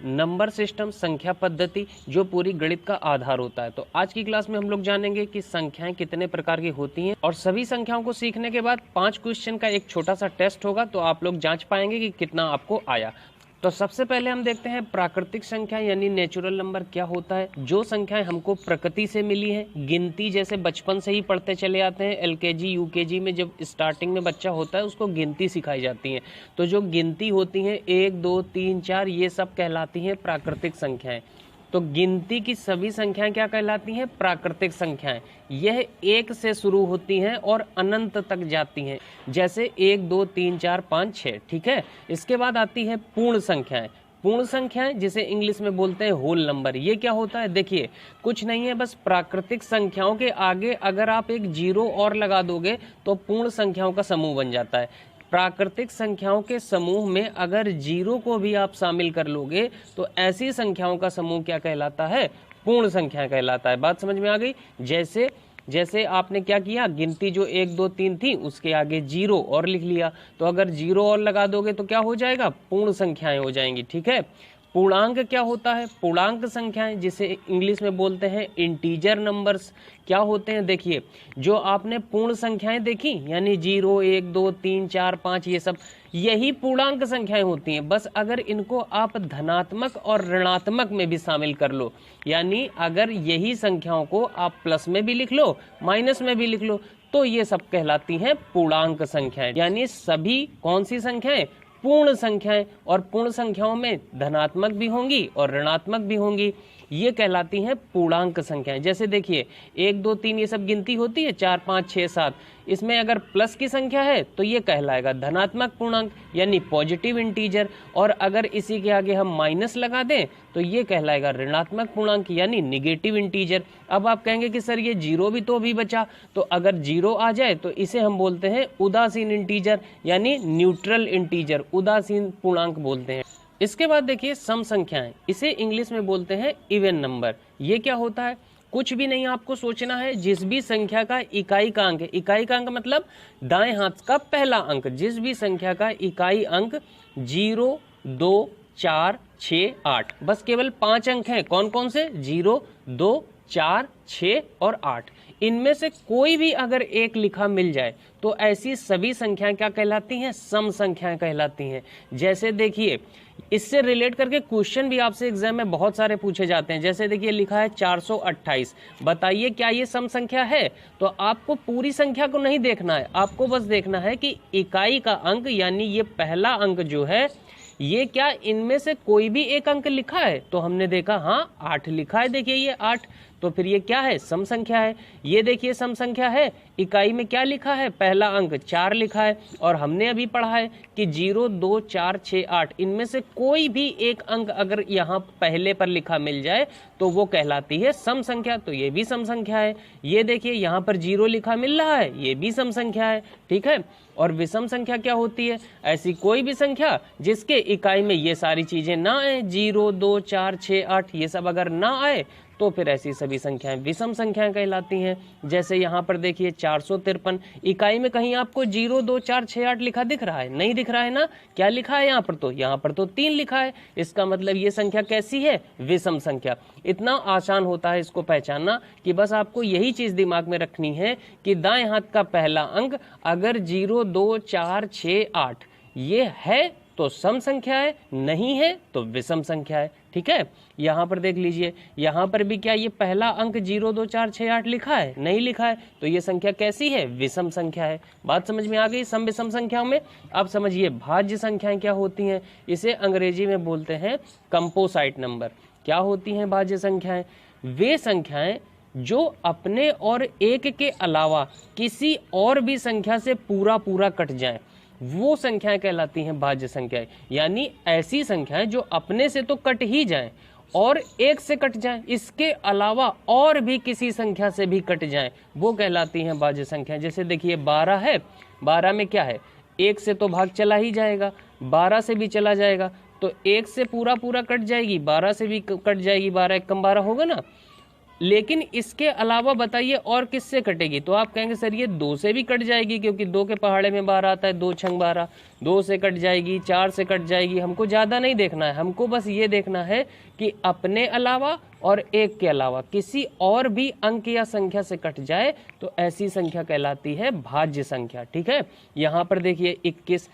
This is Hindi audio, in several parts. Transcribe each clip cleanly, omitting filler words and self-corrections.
नंबर सिस्टम, संख्या पद्धति, जो पूरी गणित का आधार होता है। तो आज की क्लास में हम लोग जानेंगे कि संख्याएं कितने प्रकार की होती हैं और सभी संख्याओं को सीखने के बाद 5 क्वेश्चन का एक छोटा सा टेस्ट होगा, तो आप लोग जांच पाएंगे कि कितना आपको आया। तो सबसे पहले हम देखते हैं प्राकृतिक संख्या यानी नेचुरल नंबर क्या होता है। जो संख्याएं हमको प्रकृति से मिली हैं, गिनती जैसे बचपन से ही पढ़ते चले आते हैं, एलकेजी यूकेजी में जब स्टार्टिंग में बच्चा होता है उसको गिनती सिखाई जाती है। तो जो गिनती होती हैं 1 2 3 4 ये सब कहलाती हैं प्राकृतिक संख्याएं। तो गिनती की सभी संख्याएं क्या कहलाती हैं? प्राकृतिक संख्याएं। यह 1 से शुरू होती हैं और अनंत तक जाती हैं, जैसे 1 2 3 4 5 6। ठीक है। इसके बाद आती है पूर्ण संख्याएं। पूर्ण संख्याएं जिसे इंग्लिश में बोलते हैं होल नंबर। ये क्या होता है? देखिए, कुछ नहीं है, बस प्राकृतिक संख्याओं के आगे अगर आप एक जीरो और लगा दोगे तो पूर्ण संख्याओं का समूह बन जाता है। प्राकृतिक संख्याओं के समूह में अगर जीरो को भी आप शामिल कर लोगे तो ऐसी संख्याओं का समूह क्या कहलाता है? पूर्ण संख्या कहलाता है। बात समझ में आ गई? जैसे आपने क्या किया, गिनती जो 1 2 3 थी उसके आगे जीरो और लिख लिया, तो अगर जीरो और लगा दोगे तो क्या हो जाएगा? पूर्ण संख्याएं हो जाएंगी। ठीक है। पूर्णांक क्या होता है? पूर्णांक संख्याएं जिसे इंग्लिश में बोलते हैं इंटीजर नंबर्स क्या होते हैं? देखिए, जो आपने पूर्ण संख्याएं देखी यानी 0 1 2 3 4 5 ये सब, यही पूर्णांक संख्याएं होती हैं। बस अगर इनको आप धनात्मक और ऋणात्मक में भी शामिल कर लो, यानी अगर यही संख्याओं को आप प्लस में भी लिख लो माइनस में भी लिख लो, तो ये सब कहलाती हैं पूर्णांक संख्याएं। यानी सभी कौन सी संख्याएं? पूर्ण संख्याएं। और पूर्ण संख्याओं में धनात्मक भी होंगी और ऋणात्मक भी होंगी, ये कहलाती हैं पूर्णांक संख्याएं। जैसे देखिए 1 2 3 ये सब गिनती होती है, 4 5 6 7, इसमें अगर प्लस की संख्या है तो ये कहलाएगा धनात्मक पूर्णांक यानी पॉजिटिव इंटीजर, और अगर इसी के आगे हम माइनस लगा दें तो ये कहलाएगा ऋणात्मक पूर्णांक यानी निगेटिव इंटीजर। अब आप कहेंगे कि सर ये जीरो भी तो अभी बचा, तो अगर जीरो आ जाए तो इसे हम बोलते हैं उदासीन इंटीजर यानी न्यूट्रल इंटीजर, उदासीन पूर्णांक बोलते हैं। इसके बाद देखिए सम संख्याएं, इसे इंग्लिश में बोलते हैं इवन नंबर। ये क्या होता है? कुछ भी नहीं आपको सोचना है, जिस भी संख्या का इकाई का अंक है, इकाई का अंक मतलब दाएं हाथ का पहला अंक, जिस भी संख्या का इकाई अंक 0 2 4 6 8, बस केवल 5 अंक हैं। कौन कौन से? 0 2 4 6 और 8। इनमें से कोई भी अगर एक लिखा मिल जाए तो ऐसी सभी संख्याएं क्या कहलाती हैं? सम संख्याएं कहलाती हैं। जैसे देखिए, इससे रिलेट करके क्वेश्चन भी आपसे एग्जाम में बहुत सारे पूछे जाते हैं। जैसे देखिए लिखा है 428, बताइए क्या ये सम संख्या है? तो आपको पूरी संख्या को नहीं देखना है, आपको बस देखना है कि इकाई का अंक यानी ये पहला अंक जो है ये क्या इनमें से कोई भी एक अंक लिखा है? तो हमने देखा हाँ 8 लिखा है, देखिए ये 8, तो फिर ये क्या है? सम संख्या है। ये देखिए सम संख्या है, इकाई में क्या लिखा है? पहला अंक 4 लिखा है, और हमने अभी पढ़ा है कि 0 2 4 6 8, इनमें से कोई भी एक अंक अगर यहाँ पहले पर लिखा मिल जाए तो वो कहलाती है सम संख्या, तो ये भी सम संख्या है। ये देखिए यहाँ पर 0 लिखा मिल रहा है, ये भी सम संख्या है। ठीक है। और विषम संख्या क्या होती है? ऐसी कोई भी संख्या जिसके इकाई में ये सारी चीजें ना आए, 0 2 4 6 8 ये सब अगर ना आए तो फिर ऐसी सभी संख्याएं विषम संख्याएं कहलाती हैं। जैसे यहाँ पर देखिए 453, इकाई में कहीं आपको 0 2 4 6 8 लिखा दिख रहा है? नहीं दिख रहा है ना। क्या लिखा है यहाँ पर? तो यहाँ पर तो 3 लिखा है। इसका मतलब ये संख्या कैसी है? विषम संख्या। इतना आसान होता है इसको पहचानना कि बस आपको यही चीज दिमाग में रखनी है कि दाएं हाथ का पहला अंक अगर 0 2 4 6 8 ये है तो सम संख्या है, नहीं है तो विषम संख्या है। ठीक है। यहाँ पर देख लीजिए, यहाँ पर भी क्या ये पहला अंक 0 2 4 6 8 लिखा है? नहीं लिखा है, तो ये संख्या कैसी है? विषम संख्या है। बात समझ में आ गई सम विषम संख्याओं में? अब समझिए भाज्य संख्याएं क्या होती हैं। इसे अंग्रेजी में बोलते हैं कंपोसाइट नंबर। क्या होती हैं भाज्य संख्याएं? वे संख्याएं जो अपने और एक के अलावा किसी और भी संख्या से पूरा पूरा कट जाएं, वो संख्याएं कहलाती हैं भाज्य संख्याएं। यानी ऐसी संख्याएं जो अपने से तो कट ही जाएं और एक से कट जाएं, इसके अलावा और भी किसी संख्या से भी कट जाएं, वो कहलाती हैं भाज्य संख्याएं। जैसे देखिए 12 है, 12 में क्या है? एक से तो भाग चला ही जाएगा, 12 से भी चला जाएगा, तो एक से पूरा पूरा कट जाएगी, 12 से भी कट जाएगी, 12 1 कम 12 होगा ना। लेकिन इसके अलावा बताइए और किससे कटेगी? तो आप कहेंगे सर ये 2 से भी कट जाएगी, क्योंकि 2 के पहाड़े में 12 आता है, 2 छंग 12। 2 से कट जाएगी, 4 से कट जाएगी, हमको ज़्यादा नहीं देखना है, हमको बस ये देखना है कि अपने अलावा और 1 के अलावा किसी और भी अंक या संख्या से कट जाए तो ऐसी संख्या कहलाती है भाज्य संख्या। ठीक है, यहाँ पर देखिए 21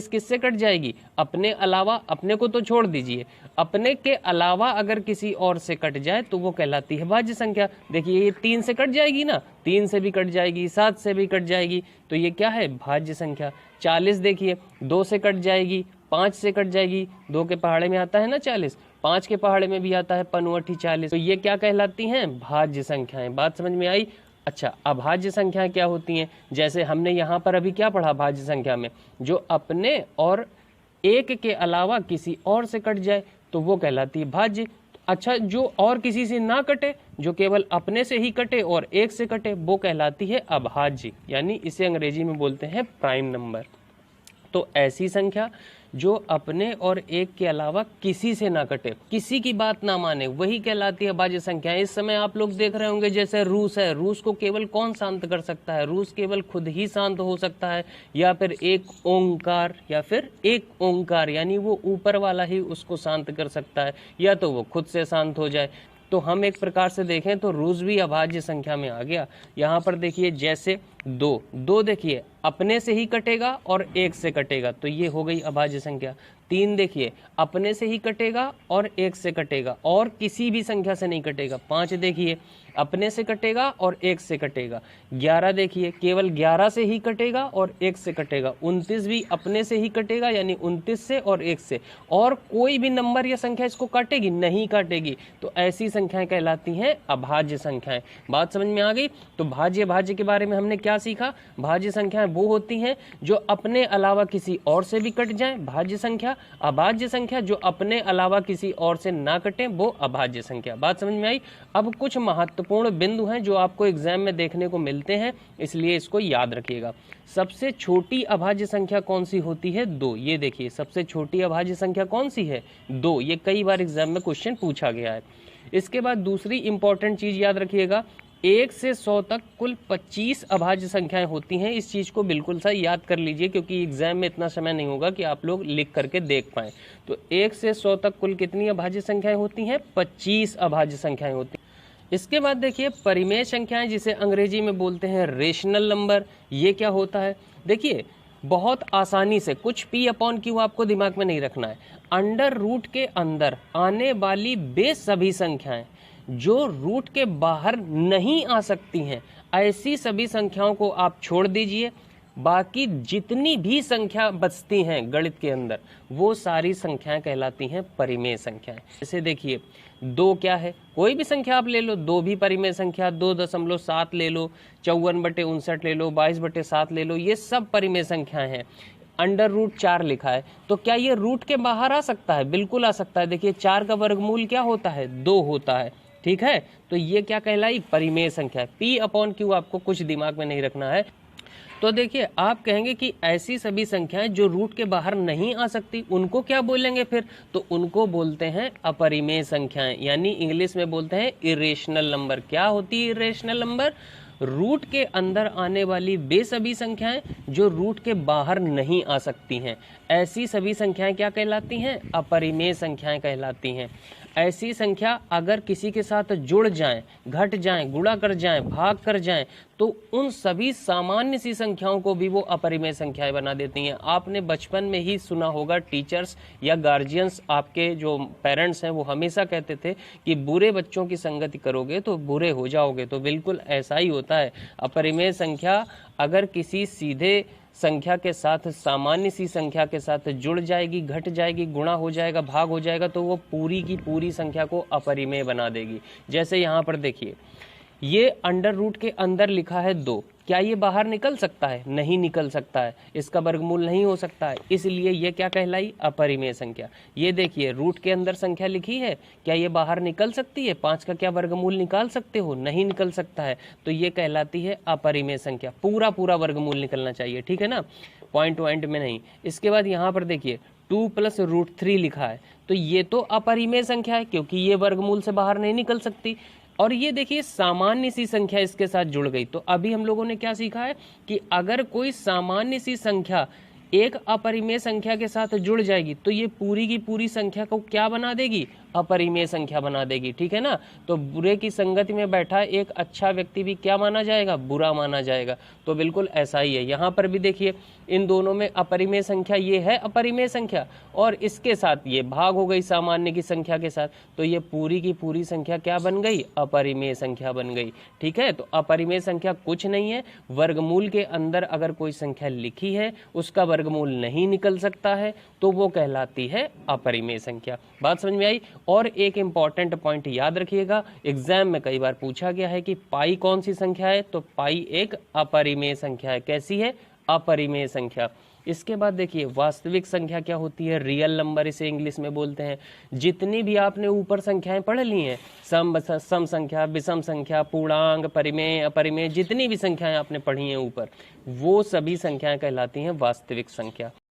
किससे कट जाएगी? अपने अलावा, अपने को तो छोड़ दीजिए, अपने के अलावा अगर किसी और से कट जाए तो वो कहलाती है भाज्य संख्या। देखिए ये 3 से कट जाएगी ना, 3 से भी कट जाएगी, 7 से भी कट जाएगी, तो ये क्या है? भाज्य संख्या। 40 देखिए 2 से कट जाएगी, 5 से कट जाएगी, 2 के पहाड़े में आता है ना 40, 5 के पहाड़े में भी आता है पनवटी 40, तो ये क्या कहलाती हैं? भाज्य संख्याएं। बात समझ में आई? अच्छा, अभाज्य संख्याएं क्या होती हैं? जैसे हमने यहाँ पर अभी क्या पढ़ा भाज्य संख्या में, जो अपने और 1 के अलावा किसी और से कट जाए तो वो कहलाती है भाज्य। अच्छा, जो और किसी से ना कटे, जो केवल अपने से ही कटे और 1 से कटे, वो कहलाती है अभाज्य, यानी इसे अंग्रेजी में बोलते हैं प्राइम नंबर। तो ऐसी संख्या जो अपने और 1 के अलावा किसी से ना कटे, किसी की बात ना माने, वही कहलाती है भाज्य संख्या। इस समय आप लोग देख रहे होंगे जैसे रूस है, रूस को केवल कौन शांत कर सकता है? रूस केवल खुद ही शांत हो सकता है, या फिर एक ओंकार, या फिर एक ओंकार, यानी वो ऊपर वाला ही उसको शांत कर सकता है, या तो वो खुद से शांत हो जाए। तो हम एक प्रकार से देखें तो रूस भी अभाज्य संख्या में आ गया। यहाँ पर देखिए जैसे 2 देखिए अपने से ही कटेगा और 1 से कटेगा, तो ये हो गई अभाज्य संख्या। 3 देखिए अपने से ही कटेगा और 1 से कटेगा और किसी भी संख्या से नहीं कटेगा। 5 देखिए अपने से कटेगा और 1 से कटेगा। 11 देखिए केवल 11 से ही कटेगा और 1 से कटेगा। 29 भी अपने से ही कटेगा, यानी 29 से और 1 से, और कोई भी नंबर या संख्या इसको काटेगी? नहीं काटेगी। तो ऐसी संख्याएं कहलाती हैं अभाज्य संख्याएं। बात समझ में आ गई? तो भाज्य भाज्य के बारे में हमने क्या सीखा? भाज्य संख्याएं वो होती हैं जो अपने अलावा किसी और से भी कट जाए, भाज्य संख्या। अभाज्य संख्या जो अपने अलावा किसी और से ना कटे, वो अभाज्य संख्या। बात समझ में आई? अब कुछ महत्वपूर्ण बिंदु हैं जो आपको एग्जाम में देखने को मिलते हैं, इसलिए इसको याद रखिएगा। सबसे छोटी अभाज्य संख्या कौन सी होती है? 2। ये देखिए सबसे छोटी अभाज्य संख्या कौन सी है? 2। ये कई बार एग्जाम में क्वेश्चन पूछा गया है। इसके बाद दूसरी इंपॉर्टेंट चीज याद रखिएगा, 1 से 100 तक कुल 25 अभाज्य संख्याएं होती हैं। इस चीज को बिल्कुल सा याद कर लीजिए, क्योंकि एग्जाम में इतना समय नहीं होगा कि आप लोग लिख करके देख पाएं। तो 1 से 100 तक कुल कितनी अभाज्य संख्याएं होती हैं? 25 अभाज्य संख्याएं होती हैं। इसके बाद देखिए परिमेय संख्याएं, जिसे अंग्रेजी में बोलते हैं रेशनल नंबर। ये क्या होता है? देखिए बहुत आसानी से, कुछ p/q आपको दिमाग में नहीं रखना है। अंडर रूट के अंदर आने वाली बेस सभी संख्याएं जो रूट के बाहर नहीं आ सकती हैं, ऐसी सभी संख्याओं को आप छोड़ दीजिए। बाकी जितनी भी संख्या बचती हैं गणित के अंदर, वो सारी संख्याएं कहलाती हैं परिमेय संख्याएं। जैसे देखिए 2 क्या है? कोई भी संख्या आप ले लो, 2 भी परिमेय संख्या, 2.7 ले लो, 54/59 ले लो, 22/7 ले लो, ये सब परिमेय संख्याएं हैं। अंडर रूट 4 लिखा है, तो क्या ये रूट के बाहर आ सकता है? बिल्कुल आ सकता है। देखिए 4 का वर्गमूल क्या होता है? 2 होता है। ठीक है, तो ये क्या कहलाई? परिमेय संख्या। p/q आपको कुछ दिमाग में नहीं रखना है। तो देखिए आप कहेंगे कि ऐसी सभी संख्याएं जो रूट के बाहर नहीं आ सकती, उनको क्या बोलेंगे फिर? तो उनको बोलते हैं अपरिमेय संख्याएं, यानी इंग्लिश में बोलते हैं इरेशनल नंबर। क्या होती है इरेशनल नंबर? रूट के अंदर आने वाली वे सभी संख्याएं जो रूट के बाहर नहीं आ सकती हैं, ऐसी सभी संख्याएं क्या कहलाती हैं? अपरिमेय संख्याएं कहलाती हैं। ऐसी संख्या अगर किसी के साथ जुड़ जाएं, घट जाएं, गुणा कर जाएं, भाग कर जाएं, तो उन सभी सामान्य सी संख्याओं को भी वो अपरिमेय संख्याएं बना देती हैं। आपने बचपन में ही सुना होगा, टीचर्स या गार्जियंस, आपके जो पेरेंट्स हैं, वो हमेशा कहते थे कि बुरे बच्चों की संगति करोगे तो बुरे हो जाओगे। तो बिल्कुल ऐसा ही होता है। अपरिमेय संख्या अगर किसी सीधे संख्या के साथ, सामान्य सी संख्या के साथ जुड़ जाएगी, घट जाएगी, गुणा हो जाएगा, भाग हो जाएगा, तो वो पूरी की पूरी संख्या को अपरिमेय बना देगी। जैसे यहाँ पर देखिए, ये अंडर रूट के अंदर लिखा है 2, क्या ये बाहर निकल सकता है? नहीं निकल सकता है, इसका वर्गमूल नहीं हो सकता है, इसलिए ये क्या कहलाई? अपरिमेय संख्या। ये देखिए रूट के अंदर संख्या लिखी है, क्या ये बाहर निकल सकती है? 5 का क्या वर्गमूल निकाल सकते हो? नहीं निकल सकता है, तो ये कहलाती है अपरिमेय संख्या। पूरा पूरा वर्गमूल निकलना चाहिए, ठीक है ना, पॉइंट पॉइंट में नहीं। इसके बाद यहाँ पर देखिए 2 + √3 लिखा है, तो ये तो अपरिमेय संख्या है, क्योंकि ये वर्गमूल से बाहर नहीं निकल सकती। और ये देखिए सामान्य सी संख्या इसके साथ जुड़ गई। तो अभी हम लोगों ने क्या सीखा है कि अगर कोई सामान्य सी संख्या एक अपरिमेय संख्या के साथ जुड़ जाएगी तो ये पूरी की पूरी संख्या को क्या बना देगी, अपरिमेय संख्या बना देगी, ठीक है ना। तो बुरे की संगति में बैठा एक अच्छा व्यक्ति भी क्या माना जाएगा, बुरा माना जाएगा। तो बिल्कुल ऐसा ही है, यहाँ पर भी देखिए इन दोनों में अपरिमेय संख्या ये है अपरिमेय संख्या, और इसके साथ ये भाग हो गई सामान्य की संख्या के साथ, तो ये पूरी की पूरी संख्या क्या बन गई, अपरिमेय संख्या बन गई, ठीक है। तो अपरिमेय संख्या कुछ नहीं है, वर्गमूल के अंदर अगर कोई संख्या लिखी है उसका वर्गमूल नहीं निकल सकता है तो वो कहलाती है अपरिमेय संख्या। बात समझ में आई। और एक इंपॉर्टेंट पॉइंट याद रखिएगा, एग्जाम में कई बार पूछा गया है कि पाई कौन सी संख्या है, तो पाई एक अपरिमेय संख्या है। कैसी है, अपरिमेय संख्या। इसके बाद देखिए वास्तविक संख्या क्या होती है, रियल नंबर इसे इंग्लिश में बोलते हैं। जितनी भी आपने ऊपर संख्याएं पढ़ ली हैं, सम संख्या, विषम संख्या, पूर्णांक, परिमेय, अपरिमेय, जितनी भी संख्याएं आपने पढ़ी हैं ऊपर, वो सभी संख्याएं कहलाती हैं वास्तविक संख्या।